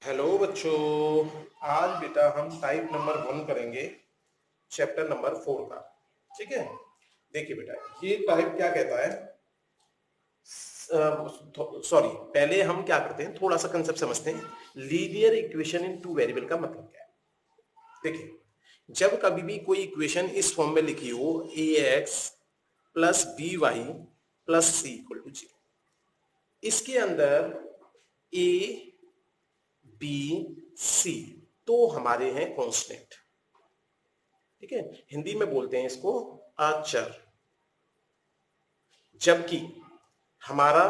Hello बच्चों। आज बेटा हम टाइप नंबर 1 करेंगे, चैप्टर नंबर 4 का। ठीक है, देखिए बेटा ये टाइप क्या कहता है। सॉरी, पहले हम क्या करते हैं, थोड़ा सा कंसेप्ट समझते हैं। Linear equation in two variable का मतलब क्या है। देखिए, जब कभी भी कोई इक्वेशन इस फॉर्म में लिखी हो, a x plus b y plus c equal to 0, इसके अंदर ए बी सी तो हमारे हैं कांस्टेंट। ठीक है, हिंदी में बोलते हैं इसको अचर। जबकि हमारा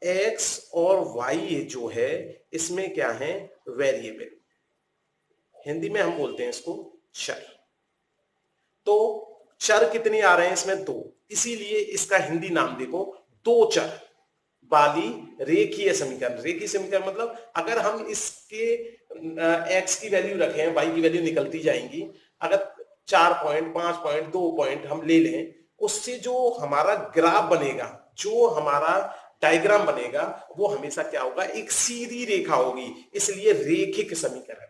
x और y जो है इसमें क्या है, वेरिएबल। हिंदी में हम बोलते हैं इसको चर। तो चर कितने आ रहे हैं इसमें, दो, इसीलिए इसका हिंदी नाम देखो दो चर वाली रेखीय समीकरण। रेखीय समीकरण मतलब अगर हम इसके x की वैल्यू रखें, y की वैल्यू निकलती जाएंगी। अगर 4 पॉइंट, 5 पॉइंट, 2 पॉइंट हम ले लें, उससे जो हमारा ग्राफ बनेगा, जो हमारा डायग्राम बनेगा, वो हमेशा क्या होगा, एक सीधी रेखा होगी, इसलिए रेखिक समीकरण।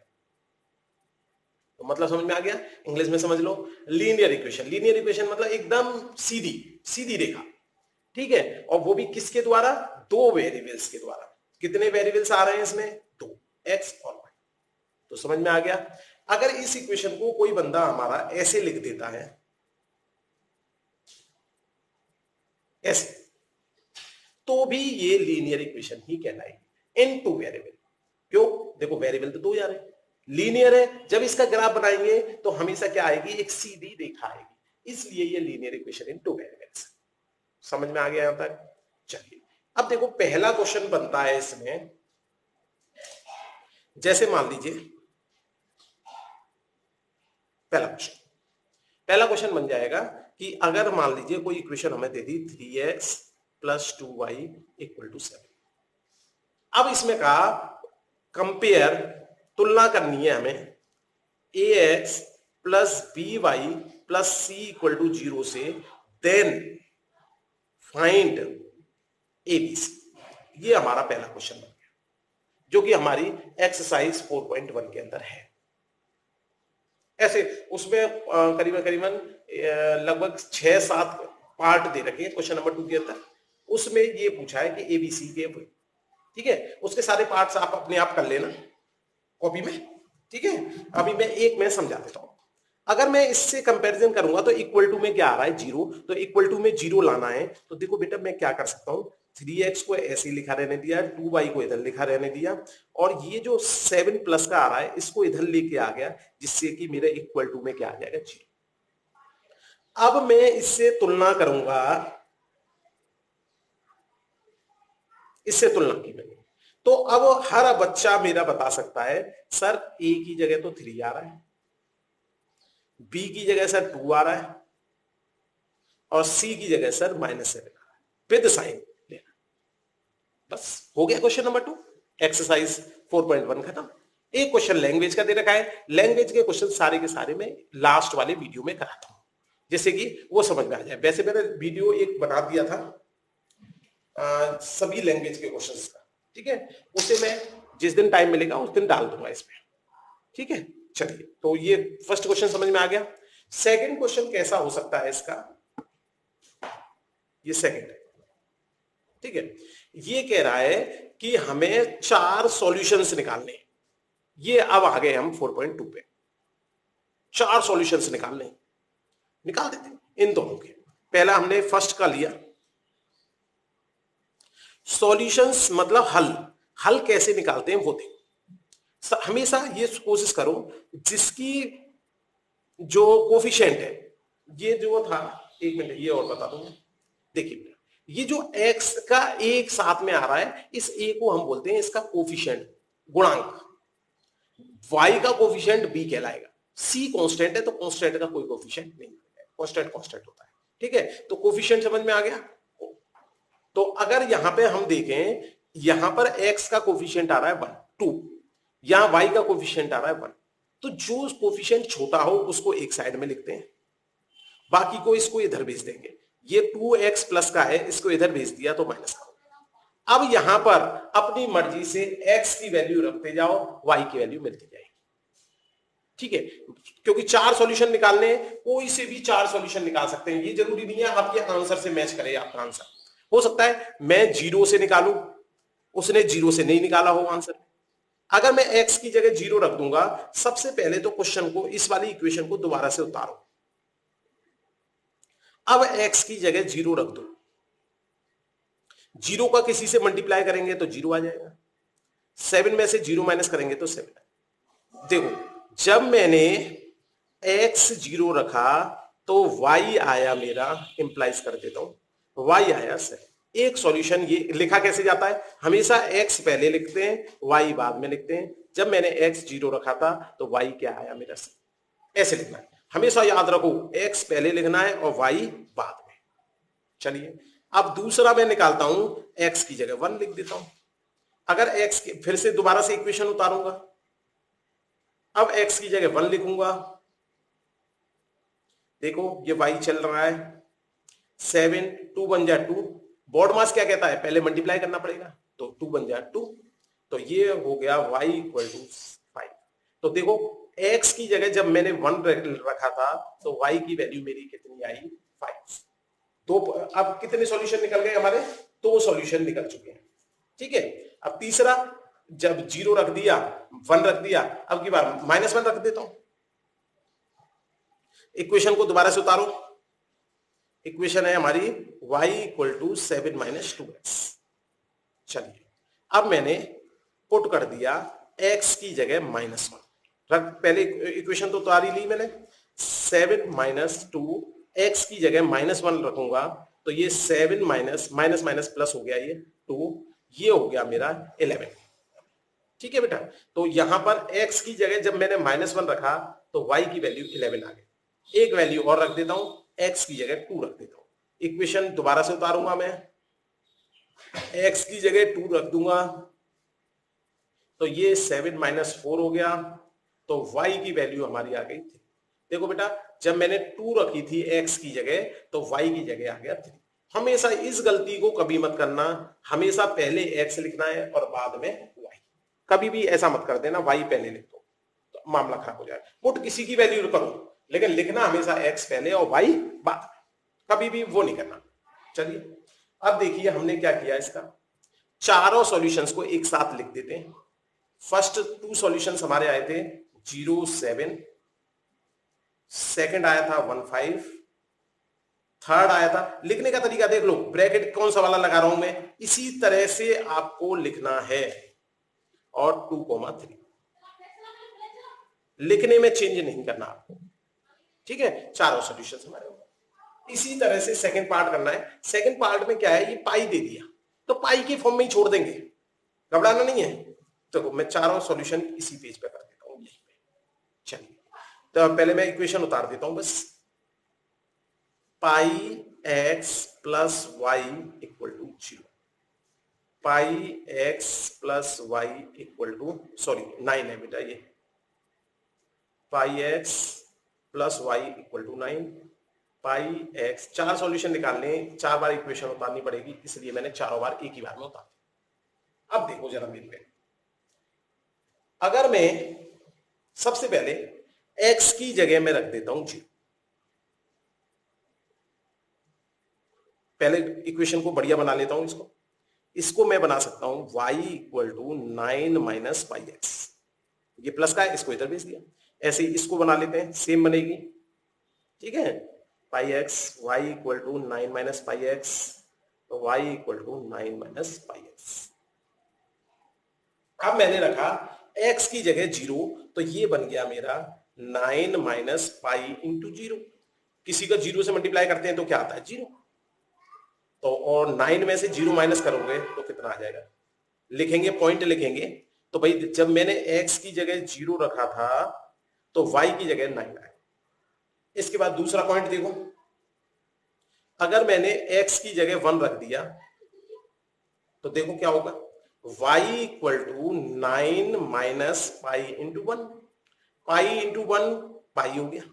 तो मतलब समझ में आ गया, इंग्लिश में समझ लो लीनियर इक्वेशन। लीनियर इक्वेशन मतलब एकदम सीधी सीधी रेखा। ठीक है, और वो भी किसके द्वारा, दो वेरिएबल्स के द्वारा। कितने वेरिएबल्स आ रहे हैं इसमें, दो, एक्स और वाई। तो समझ में आ गया। अगर इस इक्वेशन को कोई बंदा हमारा ऐसे लिख देता है, ऐसे, तो भी ये लीनियर इक्वेशन ही कहलाएगी इन टू वेरिएबल। क्यों, देखो वेरिएबल तो दो जा रहे हैं, लीनियर है। जब इसका ग्राफ बनाएंगे तो हमेशा क्या आएगी, एक सीधी रेखा आएगी, इसलिए ये linear equation in two variables. समझ में आ गया यहां तक। चलिए अब देखो पहला क्वेश्चन बनता है इसमें। जैसे मान लीजिए पहला क्वेश्चन बन जाएगा कि अगर मान लीजिए कोई इक्वेशन हमें दे दी 3x plus 2y equal to 7। अब इसमें कहा कंपेयर, तुलना करनी है हमें a x plus b y plus c equal to 0 से, then find a b c. ये हमारा पहला क्वेश्चन बन गया, जो कि हमारी एक्सरसाइज 4.1 के अंदर है। ऐसे उसमें करीबन करीबन लगभग 6-7 पार्ट दे रखे हैं क्वेश्चन नंबर 2 के अंदर। उसमें ये पूछा है कि एबीसी के, ठीक है, उसके सारे पार्ट्स आप अपने आप कर लेना कॉपी में। ठीक है, अभी मैं एक में समझा देता हूं। अगर मैं इससे कंपैरिजन करूंगा तो इक्वल टू में क्या आ रहा है, जीरो। तो इक्वल टू में जीरो लाना है, तो देखो बेटा मैं क्या कर सकता हूं, 3x को ऐसे लिखा रहने दिया, 2y को इधर लिखा रहने दिया, और ये जो 7 प्लस का आ रहा है इसको इधर लेके आ गया, जिससे कि मेरे इक्वल टू में क्या आ जाएगा, जीरो। अब मैं इससे तुलना करूंगा, इससे तुलना की मैंने, तो अब हर बच्चा मेरा बता सकता है सर ए की जगह तो 3 आ रहा है, बी की जगह सर 2 आ रहा है, और सी की जगह सर -7 आ रहा है, विद साइन लेना। बस हो गया क्वेश्चन नंबर 2, एक्सरसाइज 4.1 खत्म। एक क्वेश्चन लैंग्वेज का दे रखा है। लैंग्वेज के क्वेश्चन सारे के सारे मैं लास्ट वाले वीडियो में कराता हूं, जैसे कि वो समझ में आ जाए। वैसे मैंने वीडियो एक बना दिया था सभी लैंग्वेज के क्वेश्चंस का, ठीक है, उसे मैं जिस दिन टाइम मिलेगा उस दिन डाल दूंगा इसमें। ठीक है, चलिए, तो ये फर्स्ट क्वेश्चन समझ में आ गया। सेकंड क्वेश्चन कैसा हो सकता है इसका, ये सेकंड है। ठीक है, ये कह रहा है कि हमें 4 सॉल्यूशंस निकालने। ये अब आ गए हम 4.2 पे, 4 सॉल्यूशंस निकालने, निकाल देते हैं इन दोनों के। पहला हमने फर्स्ट का लिया, सॉल्यूशंस मतलब हल। हल कैसे निकालते हैं वो देखो। हमेशा ये कोशिश करो जिसकी जो कोफिशिएंट है, ये जो था, एक मिनट ये और बता दूं। देखिए ये जो x का एक साथ में आ रहा है, इस a को हम बोलते हैं इसका कोफिशिएंट, गुणांक। y का कोफिशिएंट b कहलाएगा। c कांस्टेंट है तो कांस्टेंट का कोई कोफिशिएंट नहीं है, कांस्टेंट कांस्टेंट होता है। ठीक है, तो कोफिशिएंट समझ में आ गया। तो अगर यहां पे हम देखें, यहां पर x का कोफिशिएंट आ रहा है 1, 2, यहां y का कोफिशिएंट आ रहा है 1, तो जो कोफिशिएंट छोटा हो उसको एक साइड में लिखते हैं, बाकी को इसको इधर भेज देंगे। ये 2x प्लस का है, इसको इधर भेज दिया तो माइनस का हो गया। अब यहां पर अपनी मर्जी से x की वैल्यू रखते जाओ, y की वैल्यू मिलती जाएगी। ठीक है, क्योंकि 4 सॉल्यूशन निकालने हैं, कोई से भी 4 सॉल्यूशन निकाल सकते हैं, ये जरूरी नहीं है आपके आंसर से मैच करे आपका आंसर। हो सकता है मैं 0 से निकालूं, उसने 0 से नहीं निकाला हो आंसर। अगर मैं x की जगह 0 रख दूंगा, सबसे पहले तो क्वेश्चन को, इस वाली इक्वेशन को दोबारा से उतारो। अब x की जगह 0 रख दो, 0 का किसी से मल्टीप्लाई करेंगे तो 0 आ जाएगा, 7 में से 0 माइनस करेंगे तो 7। देखो, जब मैंने x 0 रखा तो y आया मेरा, इंप्लाइज कर देता हूं, y आया 7। एक सॉल्यूशन ये लिखा कैसे जाता है, हमेशा x पहले लिखते हैं, y बाद में लिखते हैं। जब मैंने x 0 रखा था तो y क्या आया मेरा 7, ऐसे लिखना है। हमेशा याद रखो, x पहले लिखना है और y बाद में। चलिए, अब दूसरा मैं निकालता हूं, x की जगह 1 लिख देता हूं। अगर x फिर से दोबारा से इक्वेशन उतारूंगा, अब x की जगह 1 लिखूंगा। देखो ये y चल रहा है, 7, 2 बन जा 2, बोर्ड मास क्या कहता है, पहले मल्टीप्लाई करना पड़ेगा, तो 2 बन जा 2, तो ये हो गया y इक्वल टू 5। तो देखो x की जगह जब मैंने 1 रखा था तो y की वैल्यू मेरी कितनी आई, 5। तो अब कितने सॉल्यूशन निकल गए हमारे, 2 सॉल्यूशन निकल चुके हैं। ठीक है, अब तीसरा, जब 0 रख दिया, 1 रख दिया, अब की बार -1 रख देता हूं। इक्वेशन को दोबारा से उतारो, इक्वेशन है हमारी y equal to 7 minus 2x। चलिए, अब मैंने पुट कर दिया x की जगह -1 रख, पहले इक्वेशन तो उतार ही ली मैंने, 7 माइनस 2, x की जगह -1 रखूंगा तो ये 7 माइनस माइनस प्लस हो गया, ये 2, ये हो गया मेरा 11। ठीक है बेटा, तो यहां पर x की जगह जब मैंने -1 रखा तो y की वैल्यू 11 आ गई। एक वैल्यू और रख देता हूं, x की जगह 2 रख देता हूं। इक्वेशन दोबारा से उतारूंगा मैं, x की जगह 2 रख दूंगा तो ये 7 माइनस 4 हो गया, तो y की वैल्यू हमारी आ गई 3। देखो बेटा, जब मैंने 2 रखी थी x की जगह तो y की जगह आ गया 3। हमेशा इस गलती को कभी मत करना, हमेशा पहले x लिखना है और बाद में y। कभी भी ऐसा मत कर देना y पहले लिख दो तो मामला खराब हो जाएगा। पुट किसी की वैल्यू करो, लेकिन लिखना हमेशा x पहले और y बाद, कभी भी वो नहीं करना। चलिए, अब देखिए हमने क्या किया, इसका चारों सॉल्यूशंस को एक साथ लिख देते हैं। फर्स्ट 2 सॉल्यूशंस हमारे आए थे 0, 7, सेकंड आया था 1, 5, थर्ड आया था, लिखने का तरीका देख लो, ब्रैकेट कौन सा वाला लगा रहा हूं मैं, इसी तरह से आपको लिखना है, और 2,3 लिखने में चेंज नहीं करना आपको। ठीक है, चारों सॉल्यूशंस हमारे, इसी तरह से सेकंड पार्ट करना है। सेकंड पार्ट में क्या है, ये पाई दे दिया तो पाई के फॉर्म में ही छोड़ देंगे, घबराना नहीं है। तो मैं चारों सॉल्यूशन इसी पेज पे कर देता हूं, यहीं पे। चलिए, तो पहले मैं इक्वेशन उतार देता हूं बस, pi x plus y equal to 0, pi x plus y equal to, sorry 9 है बेटा, ये pi x plus y equal to 9, pi x. 4 solution निकालने, 4 बार इक्वेशन उतारनी पड़ेगी, इसलिए मैंने चारों बार एक ही बार में उतार दिया। अब देखो जरा मेरे पे, अगर मैं सबसे पहले x की जगह में रख देता हूं 0, पहले इक्वेशन को बढ़िया बना लेता हूं, इसको मैं बना सकता हूं y equal to 9 minus pi x, ये प्लस का है, इसको इधर भेज दिया। ऐसे ही इसको बना लेते हैं, सेम बनेगी। ठीक है, pi x y equal to 9 minus pi x, तो y equal to 9 minus pi x. अब मैंने रखा x की जगह 0, तो ये बन गया मेरा 9 माइनस पाई इंटू 0। किसी का 0 से मल्टीप्लाई करते हैं तो क्या आता है, 0। तो और 9 में से 0 माइनस करोगे तो कितना आ जाएगा, लिखेंगे, पॉइंट लिखेंगे। तो भाई जब मैंने x की जगह 0 रखा था तो y की जगह 9 आया। इसके बाद दूसरा पॉइंट देखो, अगर मैंने x की जगह 1 रख दिया तो देखो क्या होगा, y equal to 9 minus pi into 1, pi into 1 pi हो गया।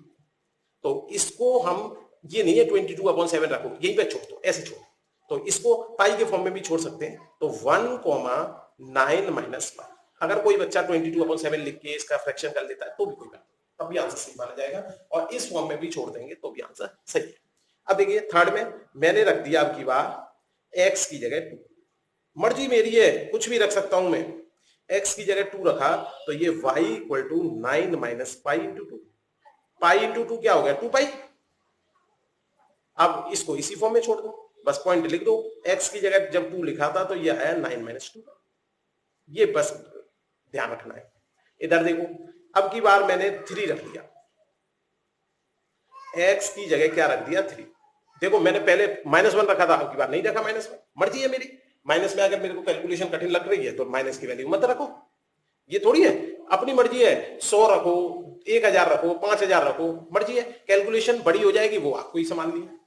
तो इसको हम, ये नहीं है 22/7 रखो, यहीं पे छोड़ दो, ऐसे छोड़ो, तो इसको पाई के फॉर्म में भी छोड़ सकते हैं, तो 1,9 माइनस पाई। अगर कोई बच्चा 22/7 लिख के इसका फ्रैक्शन कर लेता है तो भी कोई बात नहीं, तब भी आंसर सही माना जाएगा, और इस फॉर्म में भी छोड़ देंगे तो भी आंसर सही है। अब देखिए थर्ड में मैंने रख दिया अब की बार एक्स की जगह 2, मर्जी मेरी है, कुछ भी रख सकता हूं मैं। एक्स की जगह 2 रखा तो ये y equal to 9 minus pi into 2, pi into 2 क्या हो गया 2 पाई। अब इसको इसी फॉर्म में छोड़ दो, बस पॉइंट लिख दो, x की जगह जब 2 लिखा था तो ये आया 9 माइनस 2, ये बस ध्यान रखना है। इधर देखो अब की बार मैंने 3 रख दिया, x की जगह क्या रख दिया 3। देखो मैंने पहले -1 रखा था, अब की बार नहीं रखा -1, मर्जी है मेरी। माइनस में अगर मेरे को कैलकुलेशन कठिन लग रही है तो माइनस की वैल्यू मत रखो, ये थोड़ी है, अपनी मर्जी है, 100 रखो, 1000 रखो, 5000 रखो, मर्जी है, कैलकुलेशन बड़ी हो जाएगी वो आपको ही संभालनी है।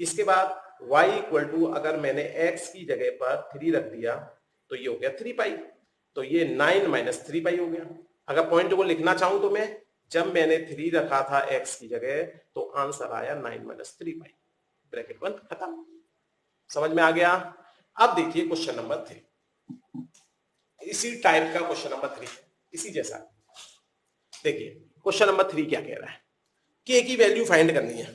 इसके बाद y इक्वल टू अगर मैंने x की जगह पर 3 रख दिया तो ये हो गया 3 पाई, तो ये 9 माइनस 3 पाई हो गया। अगर पॉइंट को लिखना चाहूं तो मैं, जब मैंने 3 रखा था x की जगह तो आंसर आया 9 माइनस 3 पाई, ब्रैकेट बंद, खत्म। समझ में आ गया। अब देखिए क्वेश्चन नंबर 3, इसी टाइप का क्वेश्चन नंबर 3 है, इसी जैसा। देखिए क्वेश्चन नंबर 3 क्या कह रहा है, k की वैल्यू फाइंड करनी है,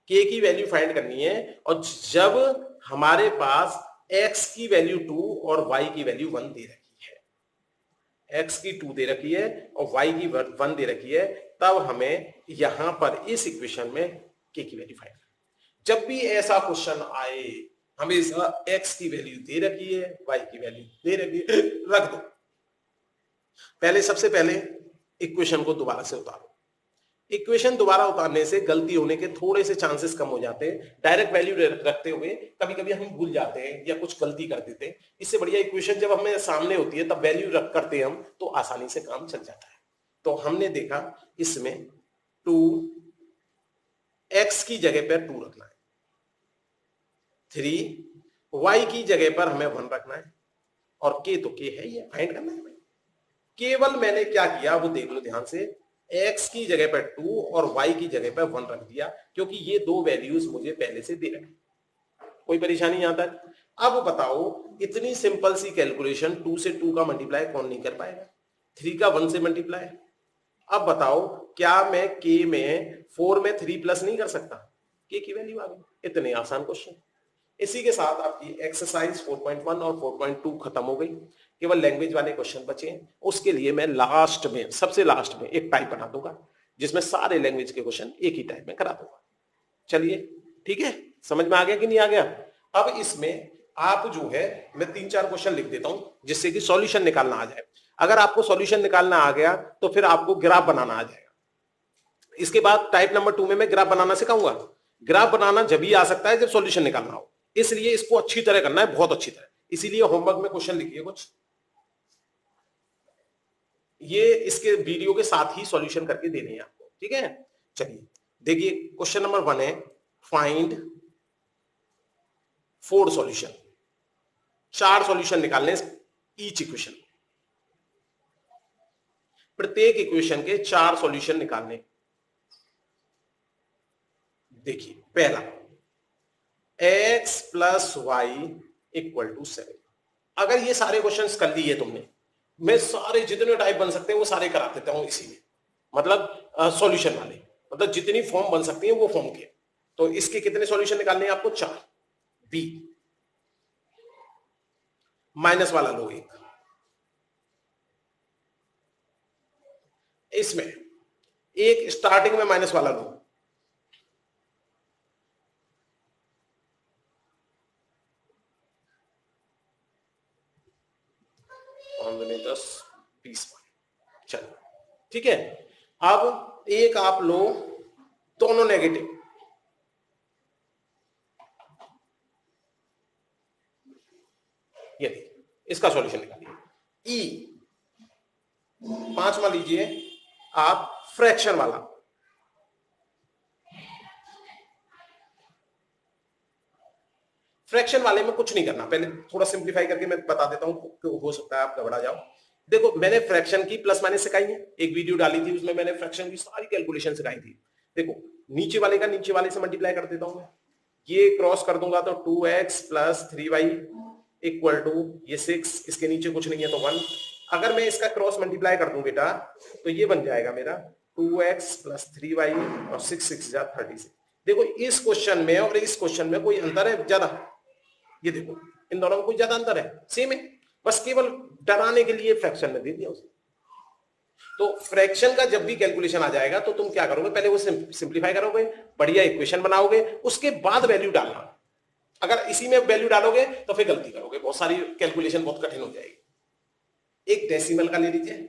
k की वैल्यू फाइंड करनी है, और जब हमारे पास x की वैल्यू 2 और y की वैल्यू 1 दे रखी है, x की 2 दे रखी है और y की 1 दे रखी है, तब हमें यहां पर इस इक्वेशन में k की वैल्यू फाइंड। जब भी ऐसा क्वेश्चन आए हमेशा x की वैल्यू दे रखी है, y की वैल्यू दे रखी है, रख दो। पहले सबसे पहले इक्वेशन को दोबारा से उतारो, इक्वेशन दोबारा उतारने से गलती होने के थोड़े से चांसेस कम हो जाते हैं। डायरेक्ट वैल्यू रखते हुए कभी कभी हम भूल जाते हैं या कुछ गलती कर देते हैं, इससे बढ़िया इक्वेशन जब हमें सामने होती है तब वैल्यू रख करते हैं हम, तो आसानी से काम चल जाता है। तो हमने देखा इसमें 2 x की जगह पर 2 रखना है, 3 y की जगह पर हमें 1 रखना है, और k तो k है, ये फाइंड करना है। केवल मैंने क्या किया वो देख लो ध्यान से, x की जगह पर 2 और y की जगह पर 1 रख दिया, क्योंकि ये दो वैल्यूज मुझे पहले से दे रखे। कोई परेशानी यहां तक। अब बताओ इतनी सिंपल सी कैलकुलेशन 2 से 2 का मल्टीप्लाई कौन नहीं कर पाएगा, 3 का 1 से मल्टीप्लाई। अब बताओ क्या मैं k में 4 में 3 प्लस नहीं कर सकता, k की वैल्यू आ गई। इतने आसान क्वेश्चन। इसी के साथ आपकी एक्सरसाइज 4.1 और 4.2 खत्म हो गई, केवल लैंग्वेज वाले क्वेश्चन बचे। उसके लिए मैं लास्ट में, सबसे लास्ट में एक टाइप बना दूंगा जिसमें सारे लैंग्वेज के क्वेश्चन एक ही टाइप में करा दूंगा। चलिए ठीक है, समझ में आ गया कि नहीं आ गया। अब इसमें आप जो है मैं 3-4 क्वेश्चन लिख देता हूं जिससे कि सॉल्यूशन निकालना आ जाए। अगर आपको सॉल्यूशन निकालना आ गया तो फिर आपको ग्राफ बनाना आ जाएगा। इसके बाद टाइप नंबर 2 में मैं ग्राफ बनाना सिखाऊंगा। ग्राफ बनाना जब ही आ सकता है जब सॉल्यूशन निकालना हो, इसलिए इसको अच्छी तरह करना है, बहुत अच्छी तरह। इसीलिए होमवर्क में क्वेश्चन लिखिए कुछ, ये इसके वीडियो के साथ ही सॉल्यूशन करके देने हैं आपको, ठीक है। चलिए देखिए क्वेश्चन नंबर 1 है, फाइंड 4 सॉल्यूशन, 4 सॉल्यूशन निकालने ईच इक्वेशन, प्रत्येक इक्वेशन के 4 सॉल्यूशन निकालने। देखिए पहला x plus y equal to 7। अगर ये सारे क्वेश्चंस कर लिए तुमने, मैं सारे जितने टाइप बन सकते हैं वो सारे करा देता हूं इसी में, मतलब सॉल्यूशन वाले, मतलब जितनी फॉर्म बन सकती है वो फॉर्म के। तो इसके कितने सॉल्यूशन निकालने हैं आपको, 4। बी माइनस वाला लो एक, इसमें एक स्टार्टिंग में माइनस वाला लो, हमने 10 20 चलो ठीक है। अब एक आप लो दोनों नेगेटिव, ये इसका सॉल्यूशन निकालिए। ई 5वां लीजिए आप फ्रैक्शन वाला, फ्रैक्शन वाले में कुछ नहीं करना, पहले थोड़ा सिंप्लीफाई करके मैं बता देता हूं, हो सकता है आप घबरा जाओ। देखो मैंने फ्रैक्शन की प्लस माइनस सिखाई है, एक वीडियो डाली थी उसमें मैंने फ्रैक्शन की सारी कैलकुलेशन सिखाई थी। देखो नीचे वाले का नीचे वाले से मल्टीप्लाई कर देता हूं मैं, ये क्रॉस कर दूंगा तो 2x plus 3y equal to ये 6, इसके नीचे कुछ नहीं है तो 1। अगर मैं इसका क्रॉस मल्टीप्लाई कर दूं बेटा तो ये बन जाएगा मेरा 2x प्लस 3y और 6 6 जा 36। देखो इस क्वेश्चन में और इस क्वेश्चन में कोई अंतर है ज्यादा? ये देखो इन दोनों में कोई ज्यादा अंतर है? सेम है, बस केवल डराने के लिए फ्रैक्शन में दे दिया उसे। तो फ्रैक्शन का जब भी कैलकुलेशन आ जाएगा तो तुम क्या करोगे, पहले वो सिंप्लीफाई करोगे, बढ़िया इक्वेशन बनाओगे, उसके बाद वैल्यू डालना। अगर इसी में वैल्यू डालोगे तो फिर गलती करोगे, बहुत सारी कैलकुलेशन बहुत कठिन हो जाएगी। एक डेसिमल का ले लीजिए,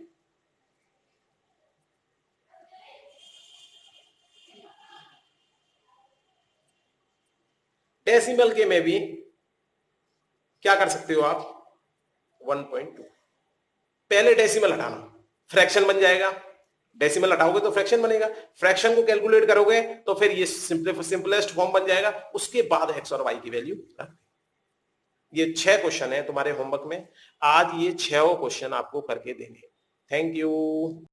डेसिमल के में भी क्या कर सकते हो आप, 1.2। पहले डेसिमल हटाना, फ्रैक्शन बन जाएगा, डेसिमल हटाओगे तो फ्रैक्शन बनेगा, फ्रैक्शन को कैलकुलेट करोगे तो फिर ये सिंपलेस्ट फॉर्म बन जाएगा, उसके बाद एक्स और वाई की वैल्यू रख दें। ये 6 क्वेश्चन है तुम्हारे होमवर्क में, आज ये 6 क्वेश्चन आपको करके देने। Thank you.